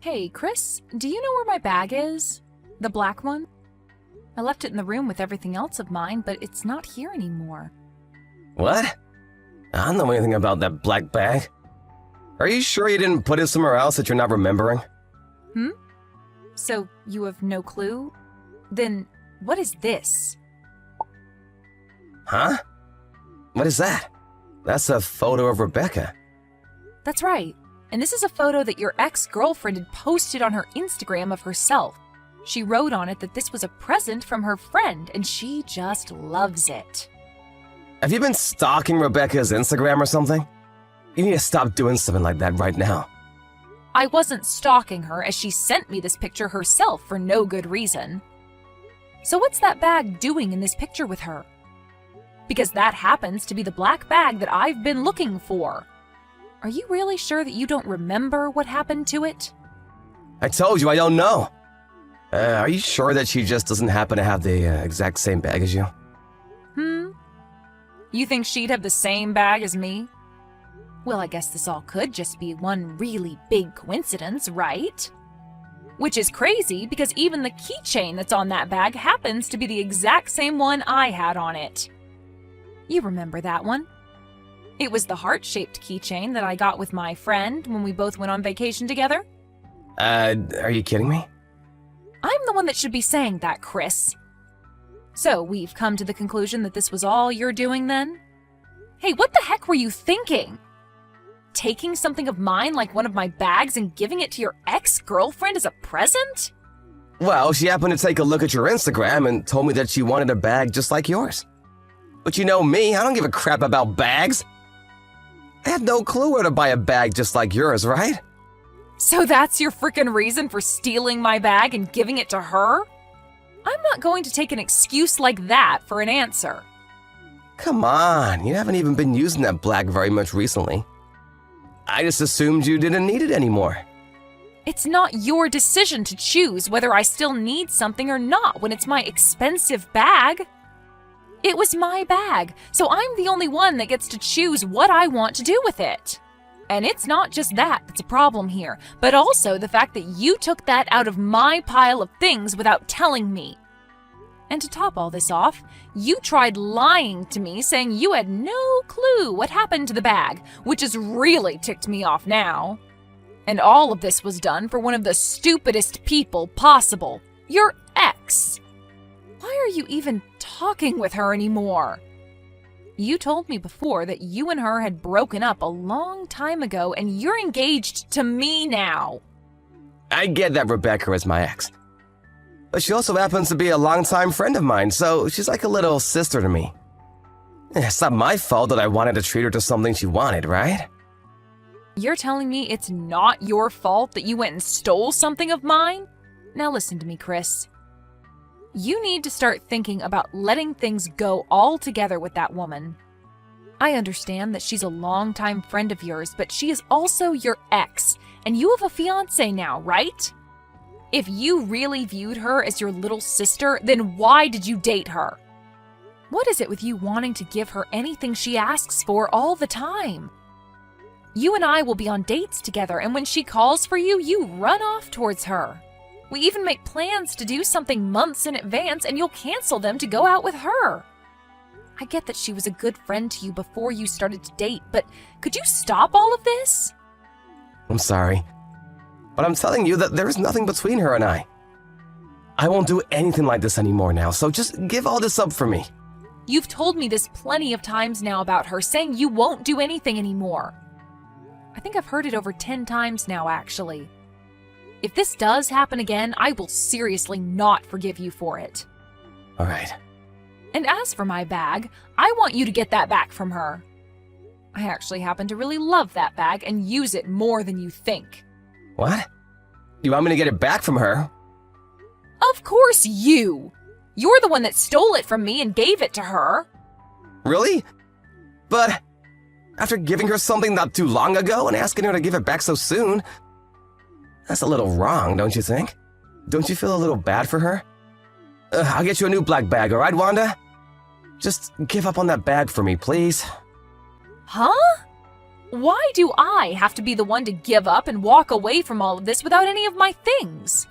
Hey, Chris, do you know where my bag is? The black one? I left it in the room with everything else of mine, but it's not here anymore. What? I don't know anything about that black bag. Are you sure you didn't put it somewhere else that you're not remembering? So, you have no clue? Then, what is this? Huh? What is that? That's a photo of Rebecca. That's right. And this is a photo that your ex-girlfriend had posted on her Instagram of herself. She wrote on it that this was a present from her friend, and she just loves it. Have you been stalking Rebecca's Instagram or something? You need to stop doing something like that right now. I wasn't stalking her, as she sent me this picture herself for no good reason. So what's that bag doing in this picture with her? Because that happens to be the black bag that I've been looking for. Are you really sure that you don't remember what happened to it? I told you I don't know. Are you sure that she just doesn't happen to have the exact same bag as you? You think she'd have the same bag as me? Well, I guess this all could just be one really big coincidence, right? Which is crazy because even the keychain that's on that bag happens to be the exact same one I had on it. You remember that one? It was the heart-shaped keychain that I got with my friend when we both went on vacation together. Are you kidding me? I'm the one that should be saying that, Chris. So, we've come to the conclusion that this was all you're doing then? Hey, what the heck were you thinking? Taking something of mine like one of my bags and giving it to your ex-girlfriend as a present? Well, she happened to take a look at your Instagram and told me that she wanted a bag just like yours. But you know me, I don't give a crap about bags. I had no clue where to buy a bag just like yours, right? So that's your frickin' reason for stealing my bag and giving it to her? I'm not going to take an excuse like that for an answer. Come on, you haven't even been using that bag very much recently. I just assumed you didn't need it anymore. It's not your decision to choose whether I still need something or not when it's my expensive bag. It was my bag, so I'm the only one that gets to choose what I want to do with it. And it's not just that that's a problem here, but also the fact that you took that out of my pile of things without telling me. And to top all this off, you tried lying to me saying you had no clue what happened to the bag, which has really ticked me off now. And all of this was done for one of the stupidest people possible, your ex. Why are you even talking with her anymore? You told me before that you and her had broken up a long time ago and you're engaged to me now. I get that Rebecca is my ex. But she also happens to be a longtime friend of mine, so she's like a little sister to me. It's not my fault that I wanted to treat her to something she wanted, right? You're telling me it's not your fault that you went and stole something of mine? Now listen to me, Chris. You need to start thinking about letting things go altogether with that woman. I understand that she's a longtime friend of yours, but she is also your ex, and you have a fiancé now, right? If you really viewed her as your little sister, then why did you date her? What is it with you wanting to give her anything she asks for all the time? You and I will be on dates together, and when she calls for you, you run off towards her. We even make plans to do something months in advance, and you'll cancel them to go out with her. I get that she was a good friend to you before you started to date, but could you stop all of this? I'm sorry, but I'm telling you that there is nothing between her and I. I won't do anything like this anymore now, so just give all this up for me. You've told me this plenty of times now about her, saying you won't do anything anymore. I think I've heard it over 10 times now, actually. If this does happen again, I will seriously not forgive you for it. All right. And as for my bag, I want you to get that back from her. I actually happen to really love that bag and use it more than you think. What? You want me to get it back from her? Of course you! You're the one that stole it from me and gave it to her. Really? But after giving her something not too long ago and asking her to give it back so soon, that's a little wrong, don't you think? Don't you feel a little bad for her? I'll get you a new black bag, all right, Wanda? Just give up on that bag for me, please. Huh? Why do I have to be the one to give up and walk away from all of this without any of my things?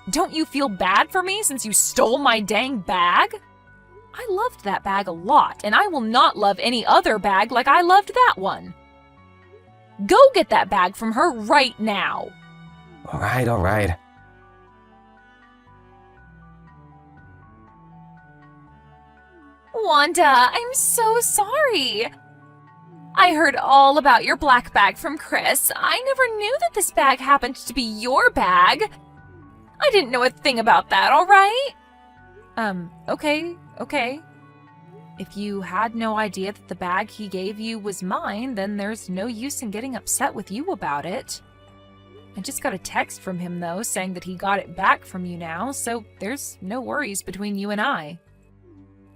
Don't you feel bad for me since you stole my dang bag? I loved that bag a lot, and I will not love any other bag like I loved that one. Go get that bag from her right now. All right. Wanda, I'm so sorry. I heard all about your black bag from Chris. I never knew that this bag happened to be your bag. I didn't know a thing about that, all right? Okay. If you had no idea that the bag he gave you was mine, then there's no use in getting upset with you about it. I just got a text from him, though, saying that he got it back from you now, so there's no worries between you and I.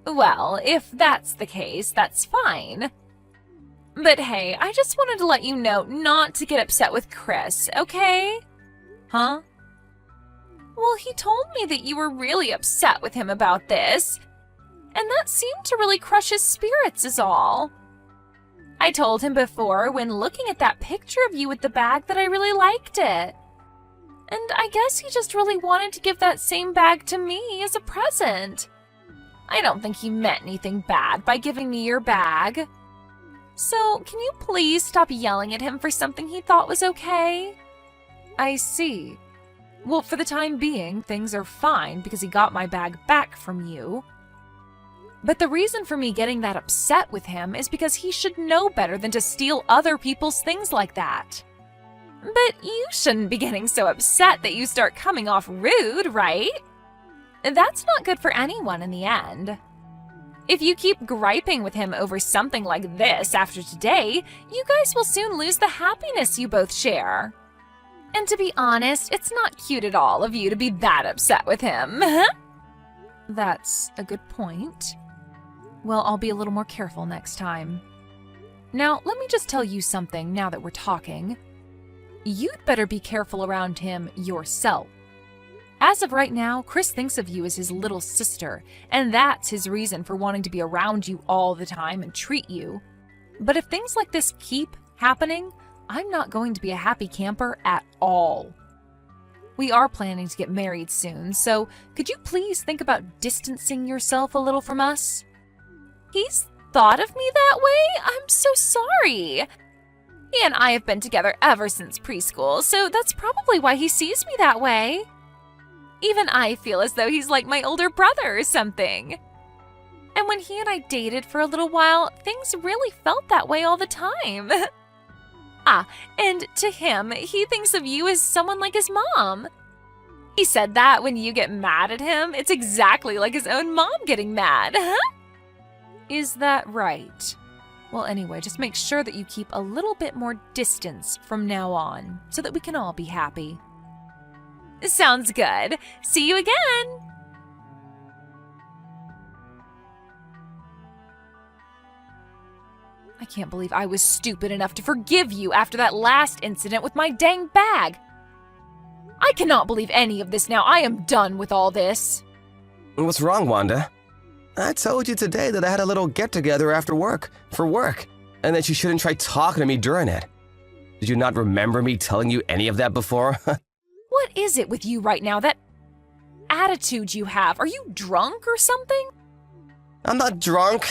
Well, if that's the case, that's fine. But hey, I just wanted to let you know not to get upset with Chris, okay? Huh? Well, he told me that you were really upset with him about this, and that seemed to really crush his spirits is all. I told him before, when looking at that picture of you with the bag, that I really liked it. And I guess he just really wanted to give that same bag to me as a present. I don't think he meant anything bad by giving me your bag. So, can you please stop yelling at him for something he thought was okay? I see. Well, for the time being, things are fine because he got my bag back from you. But the reason for me getting that upset with him is because he should know better than to steal other people's things like that. But you shouldn't be getting so upset that you start coming off rude, right? That's not good for anyone in the end. If you keep griping with him over something like this after today, you guys will soon lose the happiness you both share. And to be honest, it's not cute at all of you to be that upset with him. That's a good point. Well, I'll be a little more careful next time. Now, let me just tell you something now that we're talking. You'd better be careful around him yourself. As of right now, Chris thinks of you as his little sister, and that's his reason for wanting to be around you all the time and treat you. But if things like this keep happening, I'm not going to be a happy camper at all. We are planning to get married soon, so could you please think about distancing yourself a little from us? He's thought of me that way? I'm so sorry. He and I have been together ever since preschool, so that's probably why he sees me that way. Even I feel as though he's like my older brother or something. And when he and I dated for a little while, things really felt that way all the time. And to him, he thinks of you as someone like his mom. He said that when you get mad at him, it's exactly like his own mom getting mad. Is that right? Well, anyway, just make sure that you keep a little bit more distance from now on, so that we can all be happy. Sounds good. See you again! I can't believe I was stupid enough to forgive you after that last incident with my dang bag. I cannot believe any of this now. I am done with all this. What's wrong, Wanda? I told you today that I had a little get-together after work, for work, and that you shouldn't try talking to me during it. Did you not remember me telling you any of that before? What is it with you right now, that attitude you have? Are you drunk or something? I'm not drunk.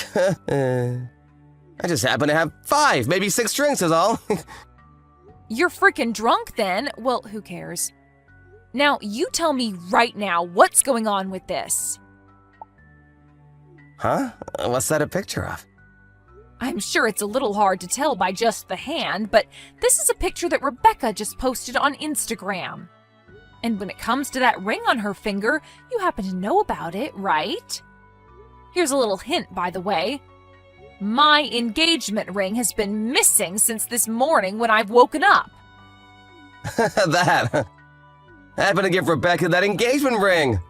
I just happen to have 5, maybe 6 drinks is all. You're freaking drunk then. Well, who cares? Now, you tell me right now what's going on with this. Huh? What's that a picture of? I'm sure it's a little hard to tell by just the hand, but this is a picture that Rebecca just posted on Instagram. And when it comes to that ring on her finger, you happen to know about it, right? Here's a little hint, by the way. My engagement ring has been missing since this morning when I've woken up. That. I happened to give Rebecca that engagement ring.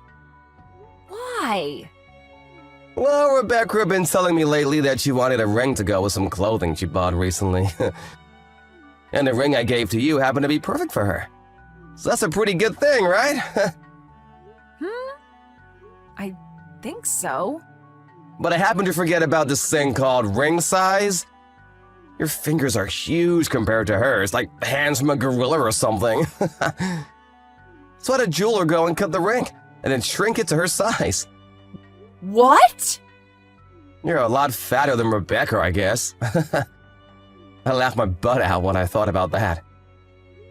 Why? Well, Rebecca had been telling me lately that she wanted a ring to go with some clothing she bought recently. And the ring I gave to you happened to be perfect for her. So that's a pretty good thing, right? I think so. But I happened to forget about this thing called ring size. Your fingers are huge compared to hers, like hands from a gorilla or something. So had a jeweler go and cut the ring, and then shrink it to her size. What? You're a lot fatter than Rebecca, I guess. I laughed my butt out when I thought about that.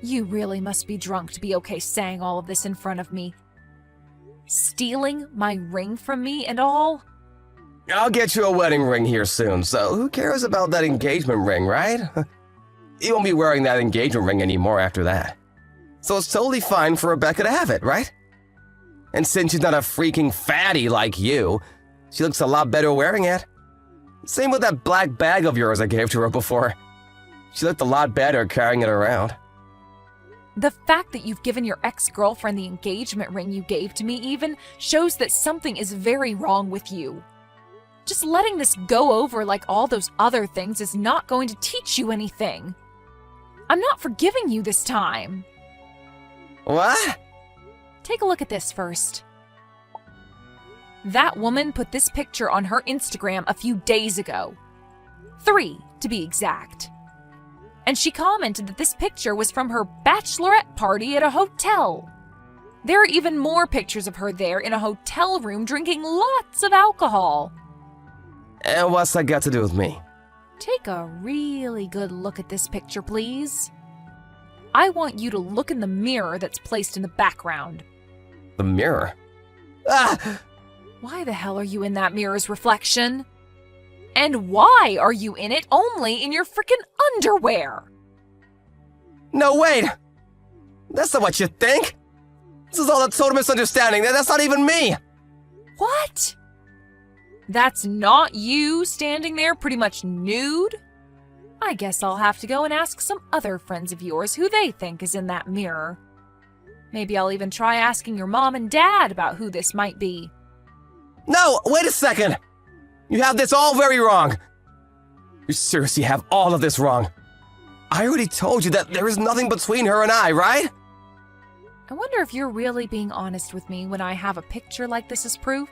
You really must be drunk to be okay saying all of this in front of me. Stealing my ring from me and all? I'll get you a wedding ring here soon, so who cares about that engagement ring, right? You won't be wearing that engagement ring anymore after that. So it's totally fine for Rebecca to have it, right? And since she's not a freaking fatty like you, she looks a lot better wearing it. Same with that black bag of yours I gave to her before. She looked a lot better carrying it around. The fact that you've given your ex-girlfriend the engagement ring you gave to me even shows that something is very wrong with you. Just letting this go over like all those other things is not going to teach you anything. I'm not forgiving you this time. What? Take a look at this first. That woman put this picture on her Instagram a few days ago. 3, to be exact. And she commented that this picture was from her bachelorette party at a hotel. There are even more pictures of her there in a hotel room drinking lots of alcohol. And what's that got to do with me? Take a really good look at this picture, please. I want you to look in the mirror that's placed in the background. The mirror? Ah! Why the hell are you in that mirror's reflection? And why are you in it only in your frickin' underwear? No, wait! That's not what you think! This is all a total misunderstanding. That's not even me! What? That's not you standing there pretty much nude? I guess I'll have to go and ask some other friends of yours who they think is in that mirror. Maybe I'll even try asking your mom and dad about who this might be. No, wait a second! You have this all very wrong. You seriously have all of this wrong. I already told you that there is nothing between her and I, right? I wonder if you're really being honest with me when I have a picture like this as proof.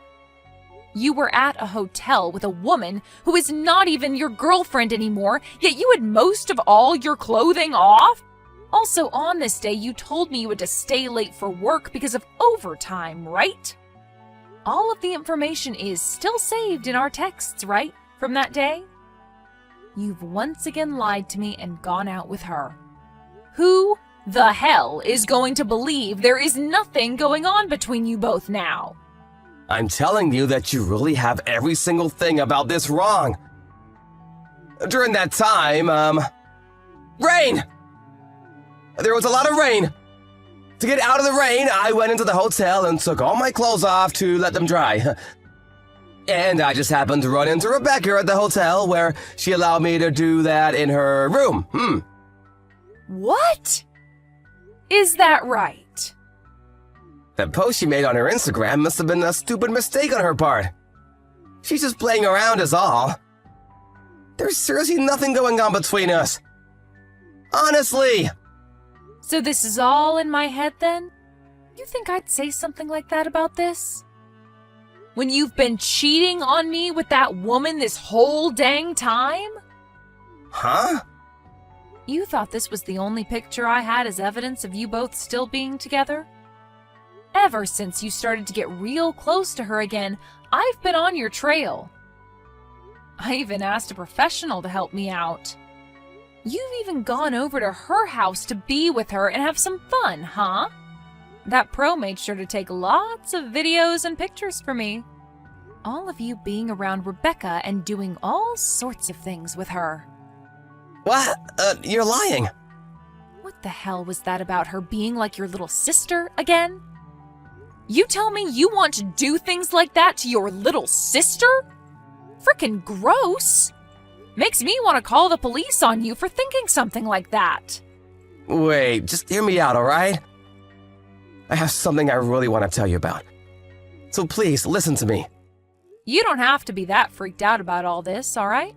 You were at a hotel with a woman who is not even your girlfriend anymore, yet you had most of all your clothing off? Also, on this day, you told me you had to stay late for work because of overtime, right? All of the information is still saved in our texts, right, from that day? You've once again lied to me and gone out with her. Who the hell is going to believe there is nothing going on between you both now? I'm telling you that you really have every single thing about this wrong. During that time, rain! There was a lot of rain. To get out of the rain, I went into the hotel and took all my clothes off to let them dry. And I just happened to run into Rebecca at the hotel where she allowed me to do that in her room. What? Is that right? That post she made on her Instagram must have been a stupid mistake on her part. She's just playing around is all. There's seriously nothing going on between us. Honestly. So this is all in my head then? You think I'd say something like that about this? When you've been cheating on me with that woman this whole dang time? Huh? You thought this was the only picture I had as evidence of you both still being together? Ever since you started to get real close to her again, I've been on your trail. I even asked a professional to help me out. You've even gone over to her house to be with her and have some fun, huh? That pro made sure to take lots of videos and pictures for me. All of you being around Rebecca and doing all sorts of things with her. What? You're lying. What the hell was that about her being like your little sister again? You tell me you want to do things like that to your little sister? Frickin' gross! Makes me want to call the police on you for thinking something like that. Wait, just hear me out, alright? I have something I really want to tell you about. So please, listen to me. You don't have to be that freaked out about all this, alright?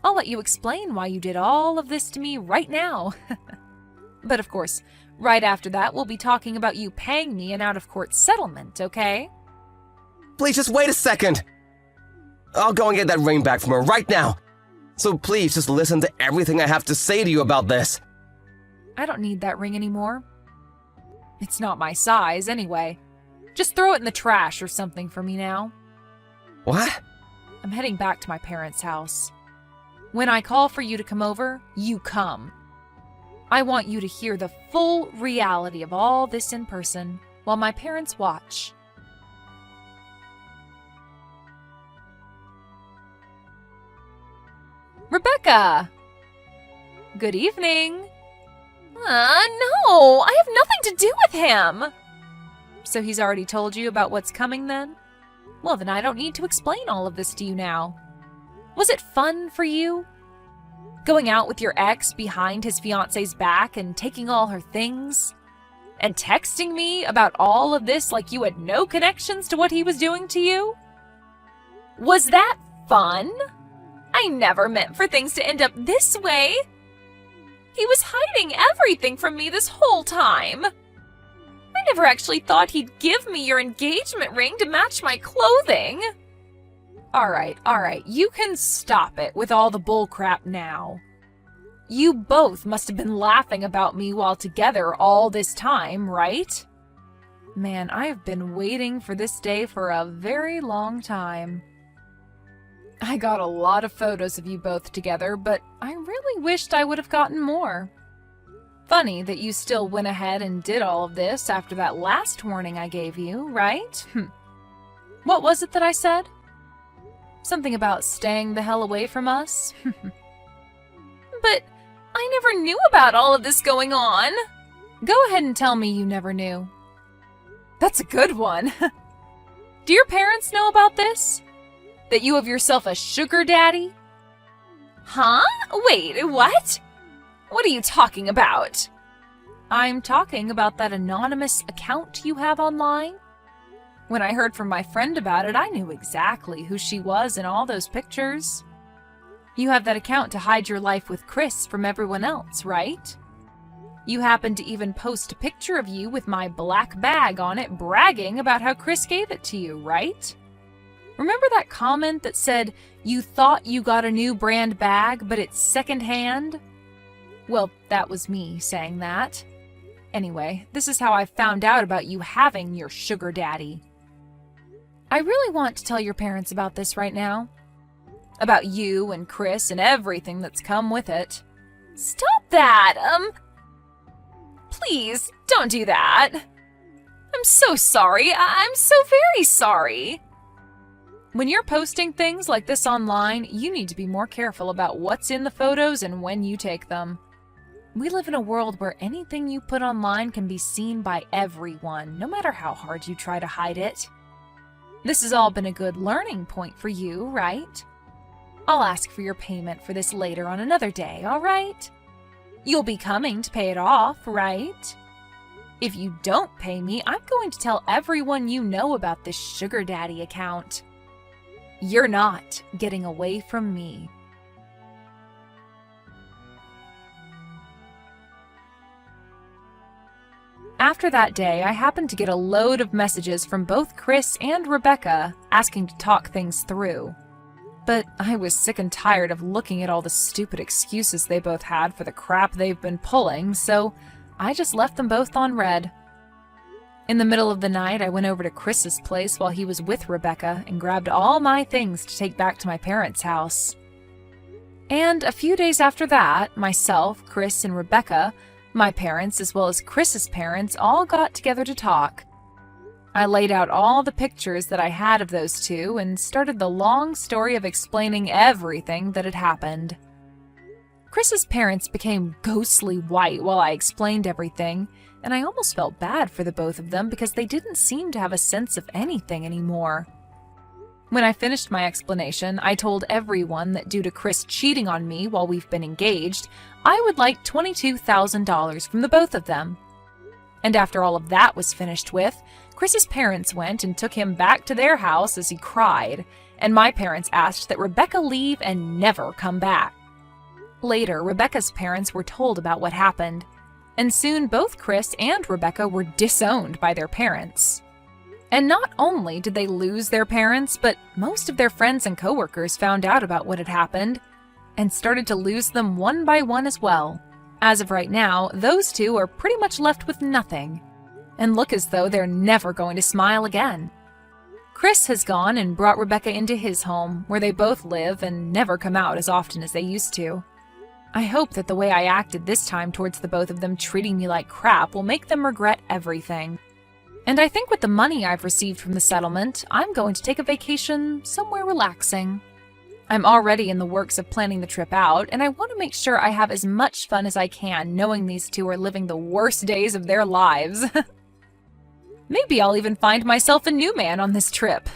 I'll let you explain why you did all of this to me right now. But of course, right after that, we'll be talking about you paying me an out-of-court settlement, okay? Please just wait a second. I'll go and get that ring back from her right now. So please just listen to everything I have to say to you about this. I don't need that ring anymore. It's not my size, anyway. Just throw it in the trash or something for me now. What? I'm heading back to my parents' house. When I call for you to come over, you come. I want you to hear the full reality of all this in person while my parents watch. Rebecca! Good evening. No, I have nothing to do with him. So he's already told you about what's coming then? Well, then I don't need to explain all of this to you now. Was it fun for you? Going out with your ex behind his fiance's back and taking all her things? And texting me about all of this like you had no connections to what he was doing to you? Was that fun? I never meant for things to end up this way. He was hiding everything from me this whole time. I never actually thought he'd give me your engagement ring to match my clothing. All right, you can stop it with all the bullcrap now. You both must have been laughing about me while together all this time, right? Man, I've been waiting for this day for a very long time. I got a lot of photos of you both together, but I really wished I would have gotten more. Funny that you still went ahead and did all of this after that last warning I gave you, right? What was it that I said? Something about staying the hell away from us? But I never knew about all of this going on. Go ahead and tell me you never knew. That's a good one. Do your parents know about this? That you have yourself a sugar daddy? Huh? Wait, what? What are you talking about? I'm talking about that anonymous account you have online. When I heard from my friend about it, I knew exactly who she was in all those pictures. You have that account to hide your life with Chris from everyone else, right? You happened to even post a picture of you with my black bag on it, bragging about how Chris gave it to you, right? Remember that comment that said you thought you got a new brand bag, but it's secondhand? Well, that was me saying that. Anyway, this is how I found out about you having your sugar daddy. I really want to tell your parents about this right now. About you and Chris and everything that's come with it. Stop that! Please, don't do that. I'm so sorry. I'm so very sorry. When you're posting things like this online, you need to be more careful about what's in the photos and when you take them. We live in a world where anything you put online can be seen by everyone, no matter how hard you try to hide it. This has all been a good learning point for you, right? I'll ask for your payment for this later on another day, all right? You'll be coming to pay it off, right? If you don't pay me, I'm going to tell everyone you know about this sugar daddy account. You're not getting away from me. After that day, I happened to get a load of messages from both Chris and Rebecca asking to talk things through. But I was sick and tired of looking at all the stupid excuses they both had for the crap they've been pulling, so I just left them both on red. In the middle of the night, I went over to Chris's place while he was with Rebecca and grabbed all my things to take back to my parents' house. And a few days after that, myself, Chris, and Rebecca, my parents, as well as Chris's parents, all got together to talk. I laid out all the pictures that I had of those two and started the long story of explaining everything that had happened. Chris's parents became ghostly white while I explained everything, and I almost felt bad for the both of them because they didn't seem to have a sense of anything anymore. When I finished my explanation, I told everyone that due to Chris cheating on me while we've been engaged, I would like $22,000 from the both of them. And after all of that was finished with, Chris's parents went and took him back to their house as he cried, and my parents asked that Rebecca leave and never come back. Later, Rebecca's parents were told about what happened, and soon both Chris and Rebecca were disowned by their parents. And not only did they lose their parents, but most of their friends and coworkers found out about what had happened. and started to lose them one by one as well. As of right now, those two are pretty much left with nothing, and look as though they're never going to smile again. Chris has gone and brought Rebecca into his home, where they both live and never come out as often as they used to. I hope that the way I acted this time towards the both of them treating me like crap will make them regret everything. And I think with the money I've received from the settlement, I'm going to take a vacation somewhere relaxing. I'm already in the works of planning the trip out, and I want to make sure I have as much fun as I can knowing these two are living the worst days of their lives. Maybe I'll even find myself a new man on this trip.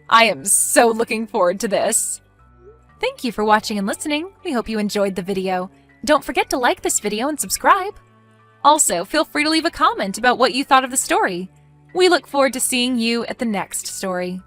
I am so looking forward to this. Thank you for watching and listening. We hope you enjoyed the video. Don't forget to like this video and subscribe. Also, feel free to leave a comment about what you thought of the story. We look forward to seeing you at the next story.